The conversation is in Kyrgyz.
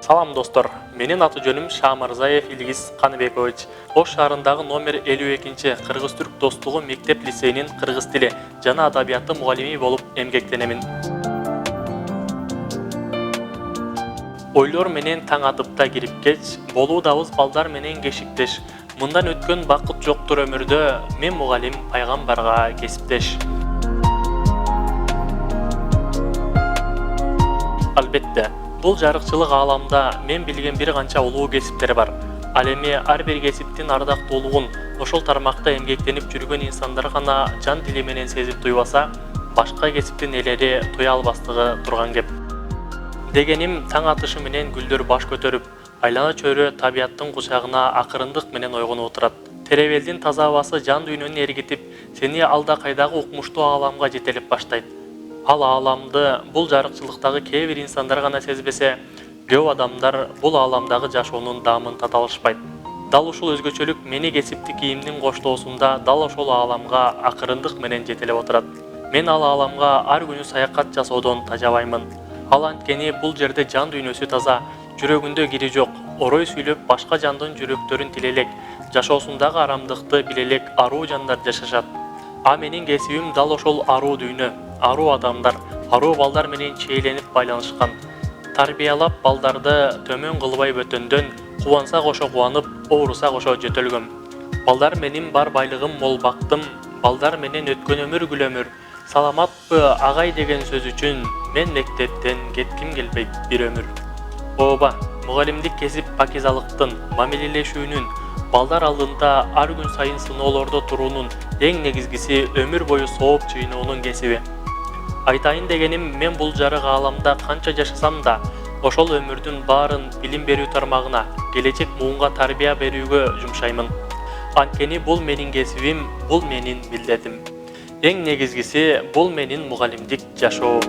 Салам достор, менин аты жөнүм Шамырзаев Илгиз Каныбекович. Ош шаарындагы номер 52 Кыргыз-Түрк достугу мектеп лицейинин кыргыз тили жана адабияты мугалими болуп эмгектенемин. Ойлор менен таң атыпта кирипкеч, болуудабыз балдар менен кешиктеш. Мындан өткөн бакыт жоктур өмүрдө, мен мугалим пайгамбарга кесиптеш. Албетте, бул жарыкчылык ааламда мен билген бир канча улуу кесиптер бар. Ал эми ар бир кесиптин ардактуулугун ошол тармакта эмгектенип жүргөн инсандар гана жан дили менен сезип туйбаса, башка кесиптин ээлери туя албастыгы турган кеп. Дегеним, таң атышы менен гүлдөр баш көтөрүп, айлана чөйрө табияттын кучагына акырындык менен ойгонуп отурат. Теребелдин таза абасы жан дүйнөнү эргитип, сени алда кайдагы укмуштуу ааламга жетелеп баштайт. Ал ааламды бул жарыкчылыктагы кээ бир инсандар гана сезбесе, көп адамдар бул ааламдагы жашоонун даамын тата алышпайт. Дал ушул өзгөчөлүк мени кесиптик кийимдин коштоосунда дал ошол ааламга акырындык менен жетелеп отурат. Мен ал ааламга ар күнү саякат жасоодон тажабаймын. Ал анткени бул жерде жан дүйнөсү таза, жүрөгүндө кири жок, орой сүйлөп башка жандын жүрөктөрүн тилелек, жашоосундагы арамдыкты билелек аруу жандар жашашат. А менин кесибим дал ошол аруу дүйнө, аруу адамдар, аруу балдар менен чейленип байланышкан. Тарбиялап балдарды төмөн кылбай бөтөндөн, кубанса кошо кубанып, ооруса кошо жөтөлгөм. Балдар менин бар байлыгым, мол бактым, балдар менен өткөн өмүр гүл өмүр. Саламатпы агай деген сөз үчүн мен мектептен кетким келбейт бир өмүр. Ооба, мугалимдик кесип пакизалыктын, мамилелешүүнүн, балдар алдында ар күн сайын сыноолордо туруунун, эң негизгиси өмүр бою сооп чыйноонун кесиби. Айтайын дегеним, мен бул жарык ааламда канча жашасам да, ошол өмүрдүн баарын билим берүү тармагына, келечек муунга тарбия берүүгө жумшаймын. Анткени бул менин кесибим, бул менин милдетим. Эң негизгиси, бул менин мугалимдик жашоо.